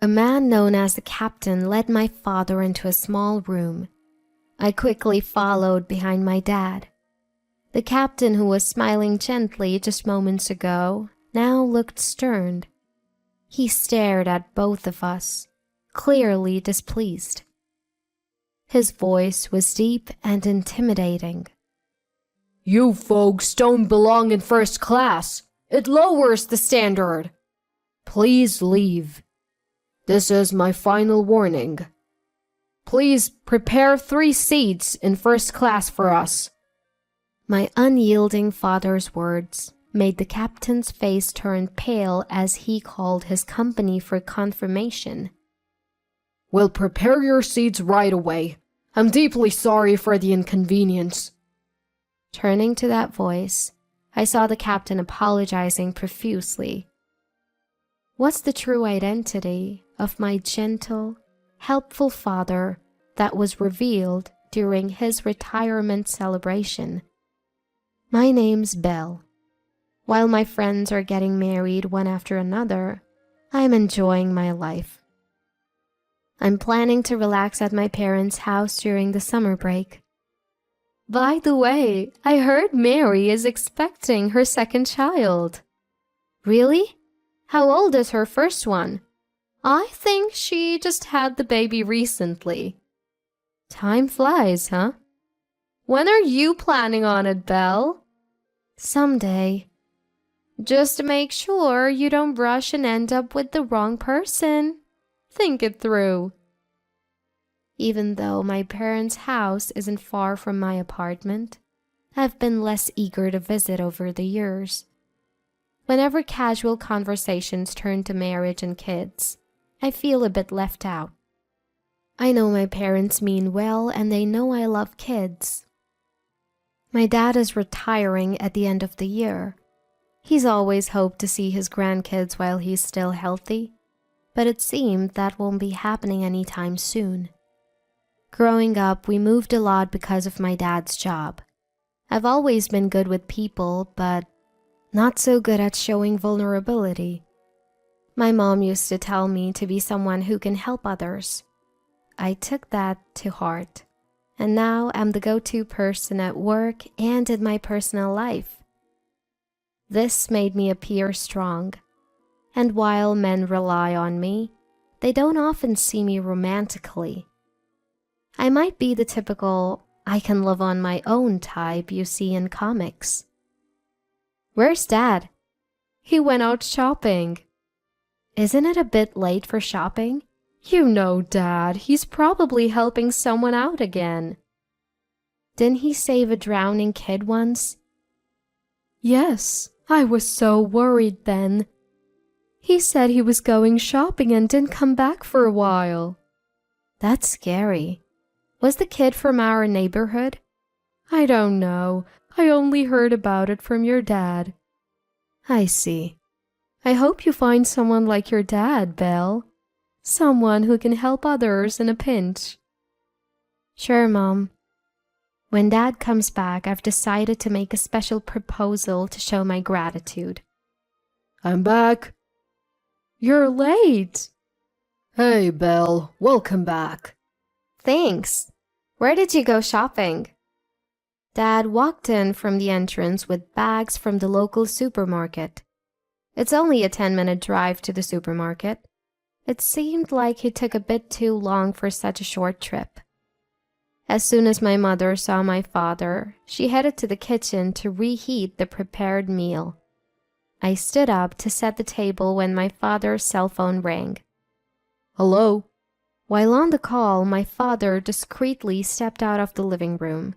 A man known as the captain led my father into a small room. I quickly followed behind my dad. The captain, who was smiling gently just moments ago, now looked stern. He stared at both of us, clearly displeased. His voice was deep and intimidating. "You folks don't belong in first class. It lowers the standard. Please leave. This is my final warning. Please prepare 3 seats in first class for us." My unyielding father's words made the captain's face turn pale as he called his company for confirmation. "We'll prepare your seats right away. I'm deeply sorry for the inconvenience." Turning to that voice, I saw the captain apologizing profusely. What's the true identity of my gentle, helpful father that was revealed during his retirement celebration? My name's Belle. While my friends are getting married one after another, I'm enjoying my life. I'm planning to relax at my parents' house during the summer break. By the way, I heard Mary is expecting her second child. Really? How old is her first one? I think she just had the baby recently. Time flies, huh? When are you planning on it, Belle? Someday. Just make sure you don't rush and end up with the wrong person. Think it through. Even though my parents' house isn't far from my apartment, I've been less eager to visit over the years. Whenever casual conversations turn to marriage and kids, I feel a bit left out. I know my parents mean well and they know I love kids. My dad is retiring at the end of the year. He's always hoped to see his grandkids while he's still healthy, but it seemed that won't be happening anytime soon. Growing up, we moved a lot because of my dad's job. I've always been good with people, but not so good at showing vulnerability. My mom used to tell me to be someone who can help others. I took that to heart, and now I'm the go-to person at work and in my personal life. This made me appear strong, and while men rely on me, they don't often see me romantically. I might be the typical I can live on my own type you see in comics. Where's Dad? He went out shopping. Isn't it a bit late for shopping? You know, Dad, he's probably helping someone out again. Didn't he save a drowning kid once? Yes, I was so worried then. He said he was going shopping and didn't come back for a while. That's scary. Was the kid from our neighborhood? I don't know. I only heard about it from your dad. I see. I hope you find someone like your dad, Belle. Someone who can help others in a pinch. Sure, Mom. When Dad comes back, I've decided to make a special proposal to show my gratitude. I'm back. You're late. Hey, Belle. Welcome back. Thanks. Where did you go shopping? Dad walked in from the entrance with bags from the local supermarket. It's only a 10-minute drive to the supermarket. It seemed like he took a bit too long for such a short trip. As soon as my mother saw my father, she headed to the kitchen to reheat the prepared meal. I stood up to set the table when my father's cell phone rang. Hello? While on the call, my father discreetly stepped out of the living room.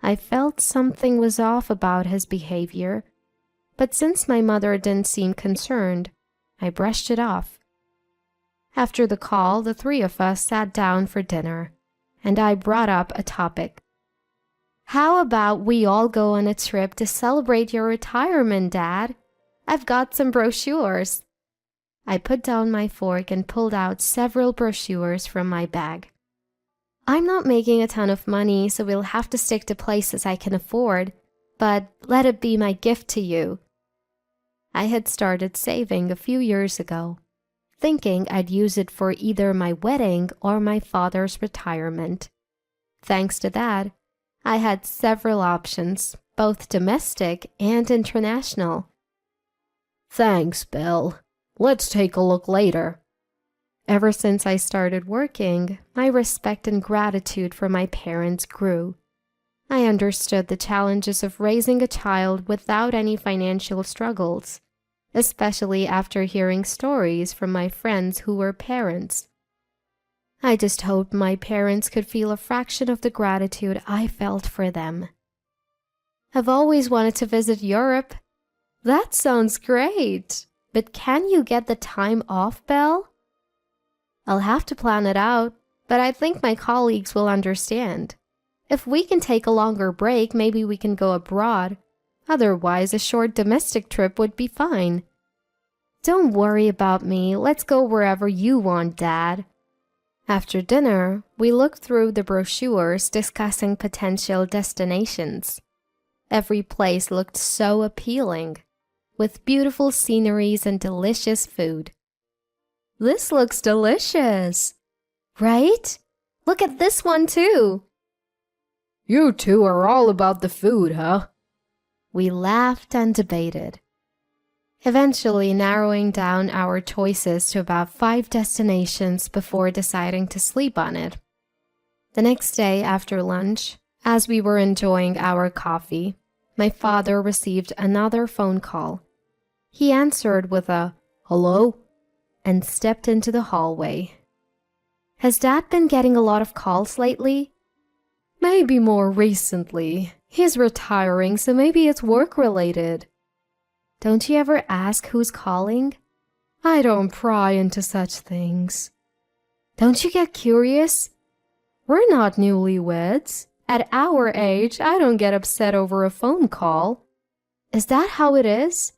I felt something was off about his behavior, but since my mother didn't seem concerned, I brushed it off. After the call, the 3 of us sat down for dinner, and I brought up a topic. How about we all go on a trip to celebrate your retirement, Dad? I've got some brochures. I put down my fork and pulled out several brochures from my bag. I'm not making a ton of money, so we'll have to stick to places I can afford, but let it be my gift to you. I had started saving a few years ago. thinking I'd use it for either my wedding or my father's retirement. Thanks to that, I had several options, both domestic and international. Thanks, Belle. Let's take a look later. Ever since I started working, my respect and gratitude for my parents grew. I understood the challenges of raising a child without any financial struggles, especially after hearing stories from my friends who were parents. I just hoped my parents could feel a fraction of the gratitude I felt for them. I've always wanted to visit Europe. That sounds great. But can you get the time off, Belle? I'll have to plan it out, but I think my colleagues will understand. If we can take a longer break, maybe we can go abroad. Otherwise, a short domestic trip would be fine. Don't worry about me. Let's go wherever you want, Dad. After dinner, we looked through the brochures discussing potential destinations. Every place looked so appealing, with beautiful sceneries and delicious food. This looks delicious, right? Look at this one too. You two are all about the food, huh? We laughed and debated, eventually narrowing down our choices to about 5 destinations before deciding to sleep on it. The next day after lunch, as we were enjoying our coffee, my father received another phone call. He answered with a "Hello?" and stepped into the hallway. Has Dad been getting a lot of calls lately? Maybe more recently. He's retiring, so maybe it's work-related. Don't you ever ask who's calling? I don't pry into such things. Don't you get curious? We're not newlyweds. At our age, I don't get upset over a phone call. Is that how it is?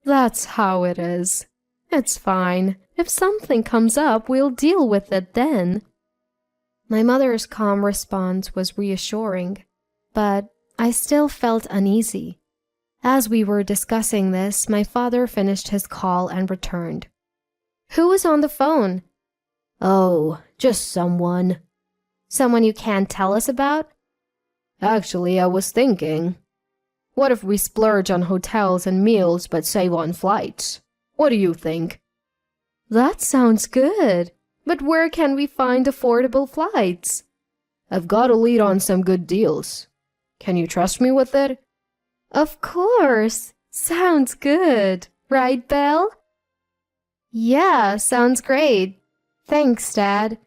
That's how it is. It's fine. If something comes up, we'll deal with it then. My mother's calm response was reassuring, but I still felt uneasy. As we were discussing this, my father finished his call and returned. Who was on the phone? Oh, just someone. Someone you can't tell us about? Actually, I was thinking, what if we splurge on hotels and meals but save on flights? What do you think? That sounds good. But where can we find affordable flights? I've got a lead on some good deals. Can you trust me with it? Of course. Sounds good. Right, Belle? Yeah, sounds great. Thanks, Dad.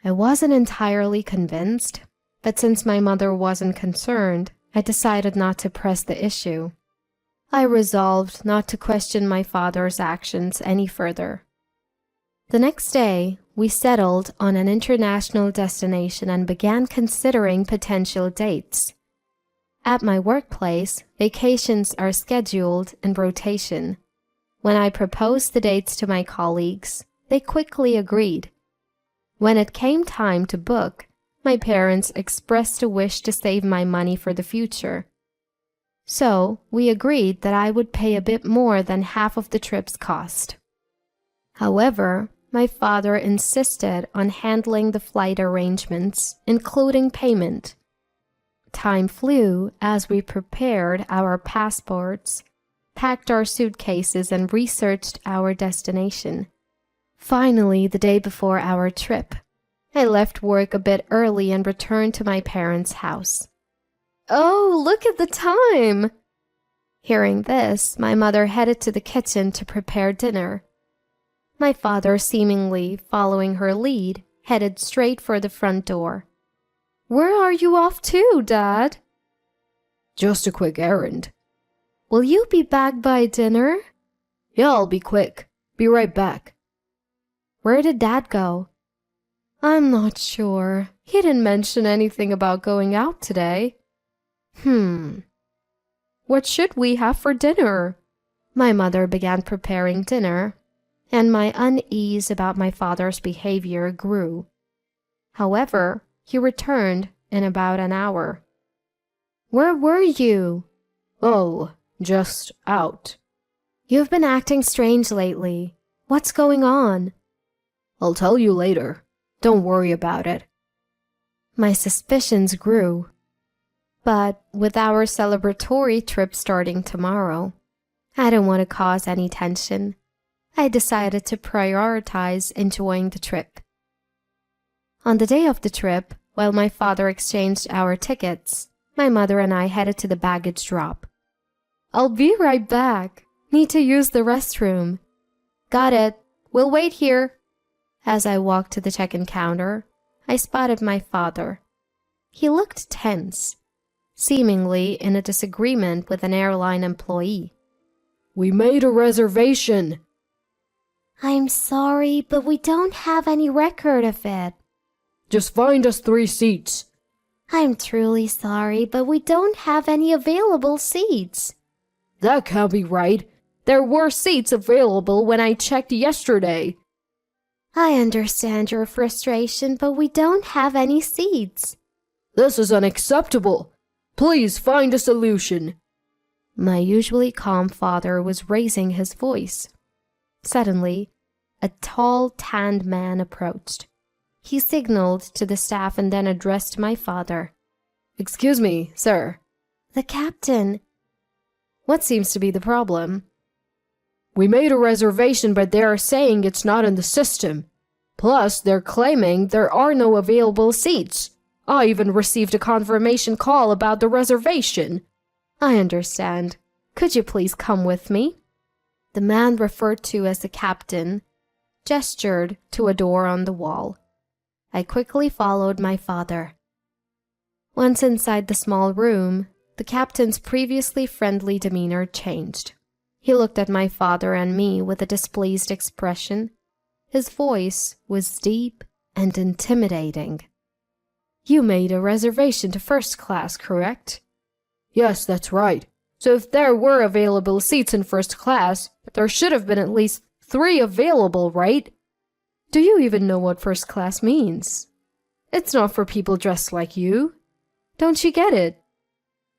I wasn't entirely convinced, but since my mother wasn't concerned, I decided not to press the issue. I resolved not to question my father's actions any further. The next day, we settled on an international destination and began considering potential dates. At my workplace, vacations are scheduled in rotation. When I proposed the dates to my colleagues, they quickly agreed. When it came time to book, my parents expressed a wish to save my money for the future. So, we agreed that I would pay a bit more than half of the trip's cost. However, my father insisted on handling the flight arrangements, including payment. Time flew as we prepared our passports, packed our suitcases, and researched our destination. Finally, the day before our trip, I left work a bit early and returned to my parents' house. Oh, look at the time! Hearing this, my mother headed to the kitchen to prepare dinner. My father, seemingly following her lead, headed straight for the front door. Where are you off to, Dad? Just a quick errand. Will you be back by dinner? Yeah, I'll be quick. Be right back. Where did Dad go? I'm not sure. He didn't mention anything about going out today. What should we have for dinner? My mother began preparing dinner, and my unease about my father's behavior grew. However, he returned in about an hour. Where were you? Oh, just out. You've been acting strange lately. What's going on? I'll tell you later. Don't worry about it. My suspicions grew. But with our celebratory trip starting tomorrow, I didn't want to cause any tension. I decided to prioritize enjoying the trip. On the day of the trip, while my father exchanged our tickets, my mother and I headed to the baggage drop. I'll be right back. Need to use the restroom. Got it. We'll wait here. As I walked to the check-in counter, I spotted my father. He looked tense, seemingly in a disagreement with an airline employee. We made a reservation. I'm sorry, but we don't have any record of it. Just find us 3 seats. I'm truly sorry, but we don't have any available seats. That can't be right. There were seats available when I checked yesterday. I understand your frustration, but we don't have any seats. This is unacceptable. Please find a solution. My usually calm father was raising his voice. Suddenly, a tall, tanned man approached. He signaled to the staff and then addressed my father. Excuse me, sir. The captain. What seems to be the problem? We made a reservation, but they are saying it's not in the system. Plus, they're claiming there are no available seats. I even received a confirmation call about the reservation. I understand. Could you please come with me? The man referred to as the captain gestured to a door on the wall. I quickly followed my father. Once inside the small room, the captain's previously friendly demeanor changed. He looked at my father and me with a displeased expression. His voice was deep and intimidating. You made a reservation to first class, correct? Yes, that's right. So if there were available seats in first class, there should have been at least 3 available, right? Do you even know what first class means? It's not for people dressed like you. Don't you get it?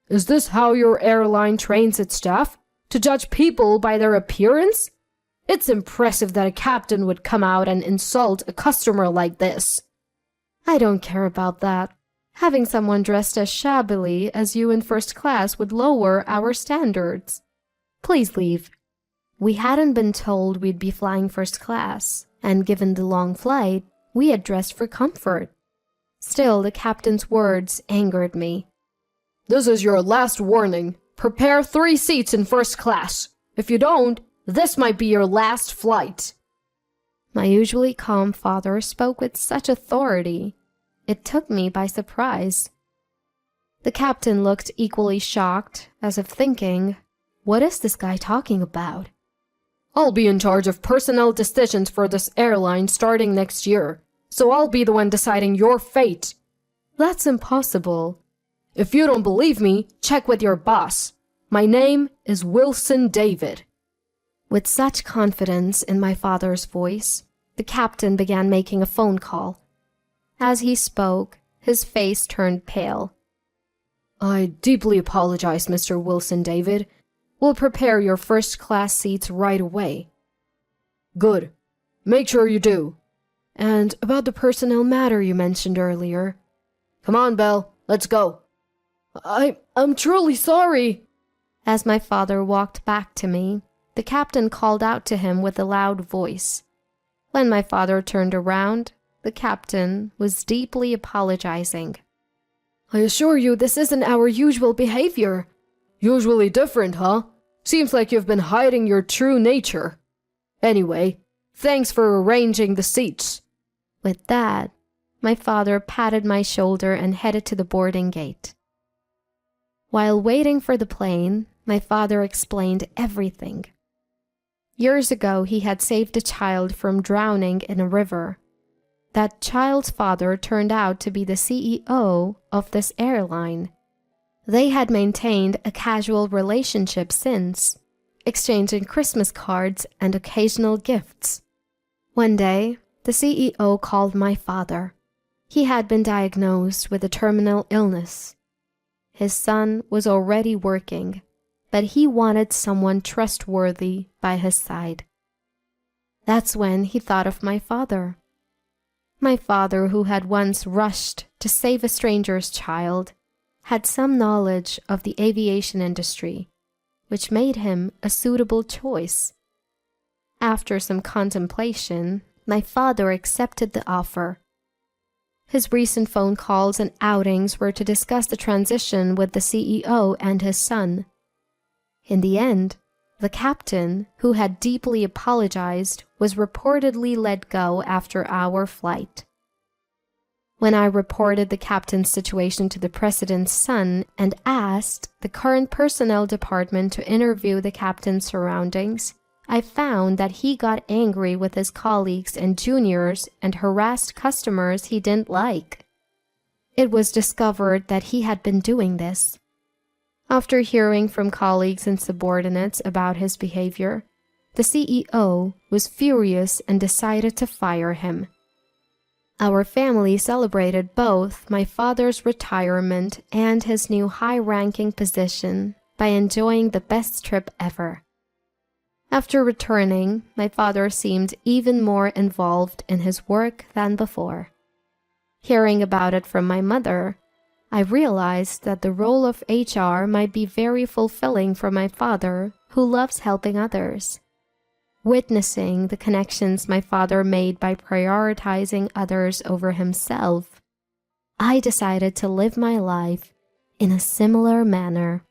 Is this how your airline trains its staff? To judge people by their appearance? It's impressive that a captain would come out and insult a customer like this. I don't care about that. Having someone dressed as shabbily as you in first class would lower our standards. Please leave. We hadn't been told we'd be flying first class, and given the long flight, we had dressed for comfort. Still, the captain's words angered me. This is your last warning. Prepare 3 seats in first class. If you don't, this might be your last flight. My usually calm father spoke with such authority. It took me by surprise. The captain looked equally shocked, as if thinking, what is this guy talking about? I'll be in charge of personnel decisions for this airline starting next year, so I'll be the one deciding your fate. That's impossible. If you don't believe me, check with your boss. My name is Wilson David. With such confidence in my father's voice, the captain began making a phone call. As he spoke, his face turned pale. I deeply apologize, Mr. Wilson David. We'll prepare your first-class seats right away. Good. Make sure you do. And about the personnel matter you mentioned earlier. Come on, Belle. Let's go. I'm truly sorry. As my father walked back to me, the captain called out to him with a loud voice. When my father turned around, the captain was deeply apologizing. I assure you this isn't our usual behavior. Usually different, huh? Seems like you've been hiding your true nature. Anyway, thanks for arranging the seats. With that, my father patted my shoulder and headed to the boarding gate. While waiting for the plane, my father explained everything. Years ago, he had saved a child from drowning in a river. That child's father turned out to be the CEO of this airline. They had maintained a casual relationship since, exchanging Christmas cards and occasional gifts. One day, the CEO called my father. He had been diagnosed with a terminal illness. His son was already working, but he wanted someone trustworthy by his side. That's when he thought of my father. My father, who had once rushed to save a stranger's child, had some knowledge of the aviation industry, which made him a suitable choice. After some contemplation, my father accepted the offer. His recent phone calls and outings were to discuss the transition with the CEO and his son. In the end, the captain, who had deeply apologized, was reportedly let go after our flight. When I reported the captain's situation to the president's son and asked the current personnel department to interview the captain's surroundings, I found that he got angry with his colleagues and juniors and harassed customers he didn't like. It was discovered that he had been doing this. After hearing from colleagues and subordinates about his behavior, the CEO was furious and decided to fire him. Our family celebrated both my father's retirement and his new high-ranking position by enjoying the best trip ever. After returning, my father seemed even more involved in his work than before. Hearing about it from my mother, I realized that the role of HR might be very fulfilling for my father, who loves helping others. Witnessing the connections my father made by prioritizing others over himself, I decided to live my life in a similar manner.